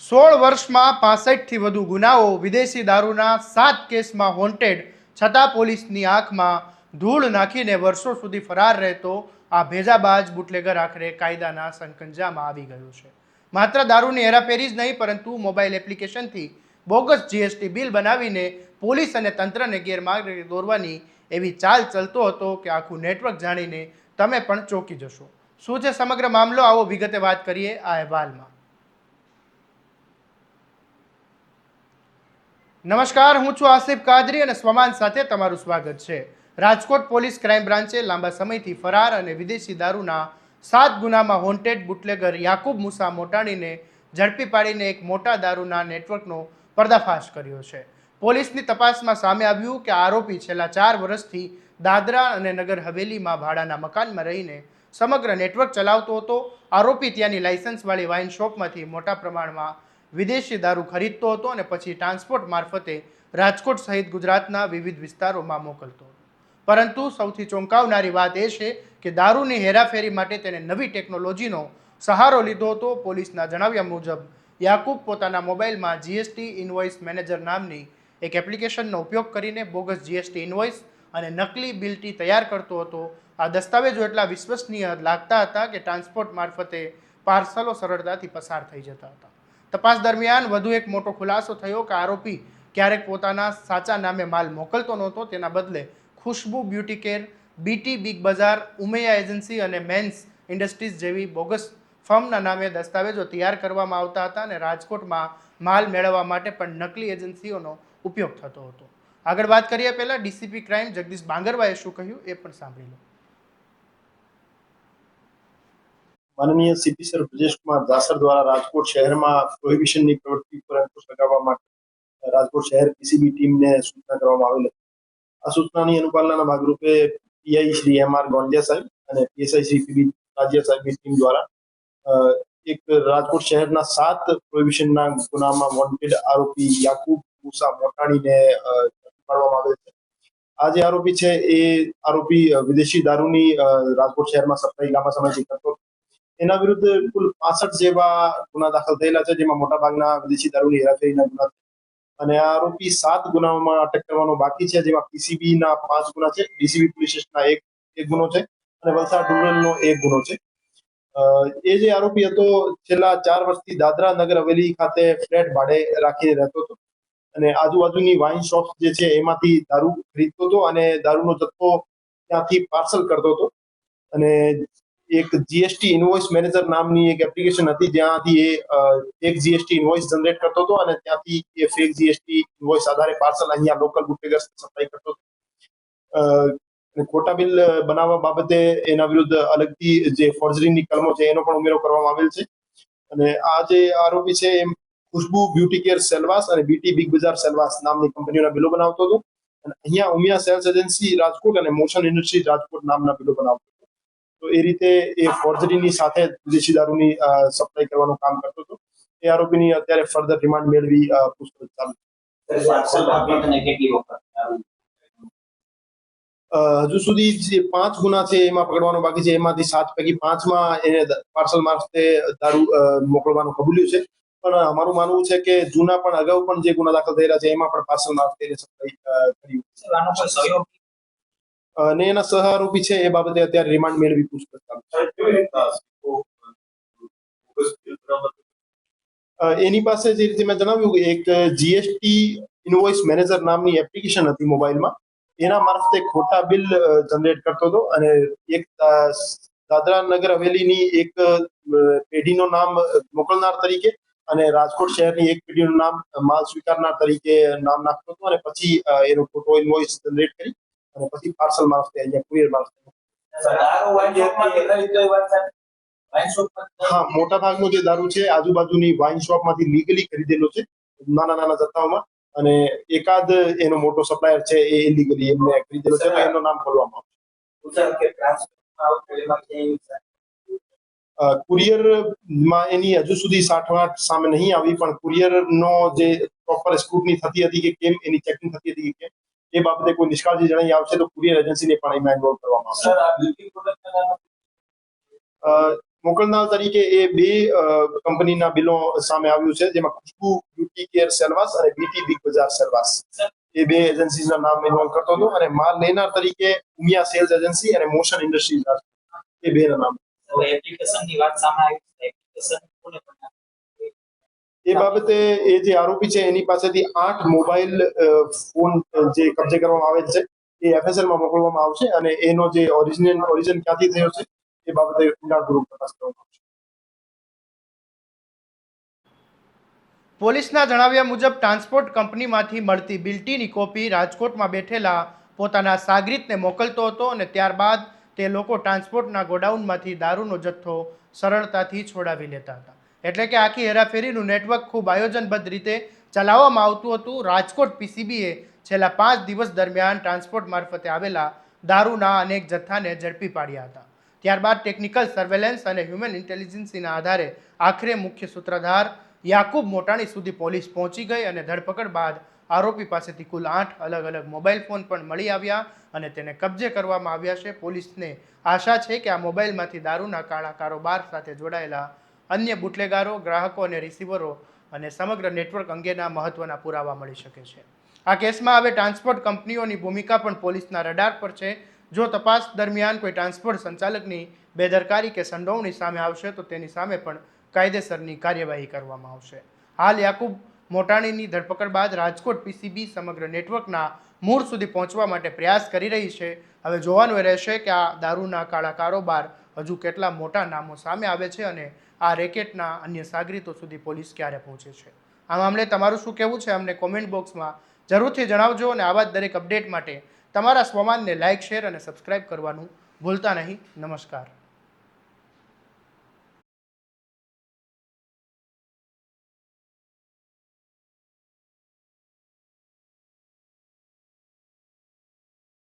16 વર્ષમાં 65થી વધુ ગુનાઓ, વિદેશી દારૂના 7 કેસમાં વોન્ટેડ, છતાં પોલીસની આંખમાં ધૂળ નાખીને વર્ષો સુધી ફરાર રહેતો આ ભેજાબાજ બુટલેગર આખરે કાયદાના સંકંજામાં આવી ગયો છે. માત્ર દારૂની હેરાફેરી જ નહીં, પરંતુ મોબાઈલ એપ્લિકેશનથી બોગસ જીએસટી બિલ બનાવીને પોલીસ અને તંત્રને ગેરમાર્ગે દોરવાની એવી ચાલ ચલતો હતો કે આખું નેટવર્ક જાણીને તમે પણ ચોંકી જશો. શું છે સમગ્ર મામલો, આવો વિગતે વાત કરીએ આ અહેવાલમાં. નમસ્કાર, હું છું આસિફ કાદરી અને સ્વમાન સાથે તમારું સ્વાગત છે. રાજકોટ પોલીસ ક્રાઇમ બ્રાન્ચે લાંબા સમયથી ફરાર અને વિદેશી દારૂના 7 ગુનામાં વોન્ટેડ બુટલેગર યાકુબ મુસા મોટાણીને ઝડપી પાડીને એક મોટા દારૂના નેટવર્કનો પર્દાફાશ કર્યો છે. પોલીસની તપાસમાં સામે આવ્યું કે આરોપી છેલ્લા 4 વર્ષથી દાદરા અને નગર હવેલીમાં ભાડાના મકાનમાં રહીને સમગ્ર નેટવર્ક ચલાવતો હતો. આરોપી ત્યાંની લાયસન્સવાળી વાઇન શોપમાંથી મોટા પ્રમાણમાં વિદેશી દારૂ ખરીદતો હતો અને પછી ટ્રાન્સપોર્ટ મારફતે રાજકોટ સહિત ગુજરાતના વિવિધ વિસ્તારોમાં મોકલતો હતો. પરંતુ સૌથી ચોંકાવનારી વાત એ છે કે દારૂની હેરાફેરી માટે તેને નવી ટેકનોલોજીનો સહારો લીધો હતો. પોલીસના જણાવ્યા મુજબ યાકુબ પોતાના મોબાઈલમાં જીએસટી ઇનવોઇસ મેનેજર નામની એક એપ્લિકેશનનો ઉપયોગ કરીને બોગસ જીએસટી ઇનવોઇસ અને નકલી બિલટી તૈયાર કરતો હતો. આ દસ્તાવેજો એટલા વિશ્વસનીય લાગતા હતા કે ટ્રાન્સપોર્ટ મારફતે પાર્સલો સરળતાથી પસાર થઈ જતા હતા. તપાસ દરમિયાન વધુ એક મોટો ખુલાસો થયો કે આરોપી ક્યારેક પોતાના સાચા નામે માલ મોકલતો નહોતો. તેના બદલે ખુશ્બુ બ્યુટી કેર, બીટી બિગ બજાર, ઉમૈયા એજન્સી અને મેન્સ ઇન્ડસ્ટ્રીઝ જેવી બોગસ ફર્મના નામે દસ્તાવેજો તૈયાર કરવામાં આવતા હતા અને રાજકોટમાં માલ મેળવવા માટે પણ નકલી એજન્સીઓનો ઉપયોગ થતો હતો. આગળ વાત કરીએ પહેલા ડીસીપી ક્રાઇમ જગદીશ બાંગરવાએ શું કહ્યું એ પણ સાંભળી લો. માનનીય સીપી સર બ્રજેશ કુમાર દાસર દ્વારા રાજકોટ શહેરમાં પ્રોહિબિશનની પ્રવૃત્તિ પર અંકુશ લગાવવા માટે રાજકોટ શહેર પીસીબી ટીમને સૂચના કરવામાં આવેલ હતી. આ સૂચનાની અનુપાલનના ભાગરૂપે પીઆઈ શ્રી એમ.આર. ગોંડિયા સાહેબ અને પીએસઆઈ શ્રી પીબી રાજ્ય સાહેબની ટીમ દ્વારા એક રાજકોટ શહેરના 7 પ્રોહિબિશનના ગુનામાં વોન્ટેડ આરોપી યાકુબ મુસા મોટાણીને ઝડપી પાડવામાં આવેલ છે. આ જે આરોપી છે એ આરોપી વિદેશી દારૂની રાજકોટ શહેરમાં સપ્લાય લાંબા સમયથી કરતો. એના વિરુદ્ધ કુલ 65 જેવા ગુના દાખલ થયેલા છે, જેમાં મોટાભાગના વિદેશી દારૂની હેરાફેરીના ગુના છે. અને આ આરોપી 7 ગુનાઓમાં અટક કરવાનો બાકી છે, જેમાં પીસીબીના 5 ગુના છે, ડીસીબી પોલીસ સ્ટેશનના એક ગુનો છે અને વલસાડ રૂરલનો 1 ગુનો છે. એ જે આરોપી હતો છેલ્લા 4 વર્ષથી દાદરા નગર હવેલી ખાતે ફ્લેટ ભાડે રાખીને રહેતો હતો અને આજુબાજુની વાઇન શોપ જે છે એમાંથી દારૂ ખરીદતો હતો અને દારૂનો જથ્થો ત્યાંથી પાર્સલ કરતો હતો. અને એક જીએસટી ઇનવોઇસ મેનેજર નામની એક એપ્લિકેશન હતી, જ્યાંથી એ એક જીએસટી ઇનવોઇસ જનરેટ કરતો હતો અને ત્યાંથી એ ફેક જીએસટી ઇનવોઇસ આધારે પાર્સલ અહીંયા લોકલ બુટલેગર્સ સપ્લાય કરતો હતો. ખોટા બિલ બનાવવા બાબતે એના વિરુદ્ધ અલગથી જે ફોર્જરીની કલમો છે એનો પણ ઉમેરો કરવામાં આવેલ છે. અને આ જે આરોપી છે એ ખુશ્બુ બ્યુટી કેર સેલવાસ અને બીટી બિગ બજાર સેલવાસ નામની કંપનીઓના બિલો બનાવતો હતો અને અહીંયા ઉમિયા સેલ્સ એજન્સી રાજકોટ અને મોશન ઇન્ડસ્ટ્રી રાજકોટ નામના બિલો બનાવતો હતો. તો એ રીતે એ ફોર્જરીની સાથે વિદેશી દારૂની સપ્લાય કરવાનું કામ કરતો હતો. એ આરોપીની અત્યારે ફર્ધર રિમાન્ડ મેળવી પૂછપરછ ચાલુ. હજુ સુધી જે 5 ગુના છે એમાં પકડવાનો બાકી છે. એમાંથી 7 પૈકી 5માં એને પાર્સલ મારફતે દારૂ મોકલવાનું કબૂલ્યું છે. પણ અમારું માનવું છે કે જૂના પણ અગાઉ પણ જે ગુના દાખલ થયેલા છે એમાં પણ પાર્સલ મારફતે એને સપ્લાય કર્યું. અને એના સહ આરોપી છે એ બાબતે અત્યારે રિમાન્ડ મેળવી પૂછપરછ ચાલુ છે. એની પાસે જે રીતે મેં જણાવ્યું કે એક જીએસટી ઇનવોઇસ મેનેજર નામની એપ્લિકેશન હતી મોબાઈલમાં, એના મારફતે ખોટા બિલ જનરેટ કરતો હતો અને એક દાદરા નગર હવેલીની એક પેઢીનું નામ મોકલનાર તરીકે અને રાજકોટ શહેરની એક પેઢીનું નામ માલ સ્વીકારનાર તરીકે નામ નાખતો હતો અને પછી એનો ખોટો ઇનવોઇસ જનરેટ કરી અને પછી પાર્સલ મારફતે અહીંયા કુરિયર મારફતે. હા, મોટા ભાગનો જે દારૂ છે આજુબાજુની વાઇન શોપમાંથી લીગલી ખરીદેલો છે નાના નાના જથ્થાઓમાં, અને એકાદ એનો મોટો સપ્લાયર છે એ ઇલીગલી એમને ખરીદેલો છે, એનું નામ ખોલવામાં આવશે. કુરિયરમાં એની હજુ સુધી સાઠગાંઠ સામે નહીં આવી, પણ કુરિયરનો જે પ્રોપર સ્ક્રુટની થતી હતી કે કેમ એની ચેકિંગ થતી હતી કે એ બાબતે કોઈ નિષ્કાળજી જણાઈ આવશે તો કુરિયર એજન્સીને પણ એમાં ઇન્વોલ્વ કરવામાં આવશે. મોકલનાર તરીકે એ બે કંપનીના બિલો સામે આવ્યું છે, જેમાં ખુશ્બુ બ્યુટી કેર સેલવાસ અને બીટી બિગ બજાર સેલવાસ એ બે એજન્સીના નામ ઇન્વોલ્વ કરતો હતો, અને માલ લેનાર તરીકે ઉમિયા સેલ્સ એજન્સી અને મોશન ઇન્ડસ્ટ્રીઝ એ બેના નામ. એપ્લિકેશનની વાત સામે આવી છે. એપ્લિકેશન કોને બનાવી? એ બાબતે એ જે આરોપી છે એની પાસેથી 8 મોબાઈલ ફોન જે કબજે કરવામાં આવેલ છે એ FSL માં મોકલવામાં આવશે, અને એનો જે ઓરિજિન ક્યાંથી થયો છે એ બાબતે ઊંડાણપૂર્વક તપાસ કરવામાં આવશે. પોલીસના જણાવ્યા મુજબ ટ્રાન્સપોર્ટ કંપનીમાંથી મળતી બિલ્ટીની કોપી રાજકોટમાં બેઠેલા પોતાના સાગરીતને મોકલતો હતો અને ત્યારબાદ તે લોકો ટ્રાન્સપોર્ટના ગોડાઉનમાંથી દારૂનો જથ્થો સરળતાથી છોડાવી લેતા હતા. એટલે કે આખી હેરાફેરીનું નેટવર્ક ખૂબ આયોજનબદ્ધ રીતે ચલાવવામાં આવતું હતું. રાજકોટ PCBએ છેલ્લા 5 દિવસ દરમિયાન ટ્રાન્સપોર્ટ મારફતે આવેલા દારૂના અનેક જથ્થાને ઝડપી પાડ્યા હતા. ત્યારબાદ ટેકનિકલ સર્વેલન્સ અને હ્યુમન ઇન્ટેલિજન્સના આધારે આખરે મુખ્ય સૂત્રધાર યાકુબ મોટાણી સુધી પોલીસ પહોંચી ગઈ અને ધરપકડ બાદ આરોપી પાસેથી કુલ 8 અલગ અલગ મોબાઈલ ફોન પણ મળી આવ્યા અને તેને કબજે કરવામાં આવ્યા છે. પોલીસને આશા છે કે આ મોબાઈલમાંથી દારૂના કાળા કારોબાર સાથે જોડાયેલા અન્ય બુટલેગારો, ગ્રાહકો અને રિસીવરો અને સમગ્ર નેટવર્ક અંગેના મહત્વના પુરાવા મળી શકે છે. આ કેસમાં હવે ટ્રાન્સપોર્ટ કંપનીઓની ભૂમિકા પણ પોલીસના રડાર પર છે. જો તપાસ દરમિયાન કોઈ ટ્રાન્સપોર્ટ સંચાલકની બેદરકારી કે સંડોવણી સામે આવશે તો તેની સામે પણ કાયદેસરની કાર્યવાહી કરવામાં આવશે. હાલ યાકુબ મોટાણીની ધરપકડ બાદ રાજકોટ PCB સમગ્ર નેટવર્કના મૂળ સુધી પહોંચવા માટે પ્રયાસ કરી રહી છે. હવે જોવાનું એ રહેશે કે આ દારૂના કાળા કારોબાર હજુ કેટલા મોટા નામો સામે આવે છે અને આ રેકેટના અન્ય સાગરીતો સુધી પોલીસ ક્યારે પહોંચે છે. આ મામલે તમારું શું કહેવું છે અમને કોમેન્ટ બોક્સમાં જરૂરથી જણાવજો, અને આવા જ દરેક અપડેટ માટે તમારા સ્વમાનને લાઇક, શેર અને સબસ્ક્રાઇબ કરવાનું ભૂલતા નહીં. નમસ્કાર.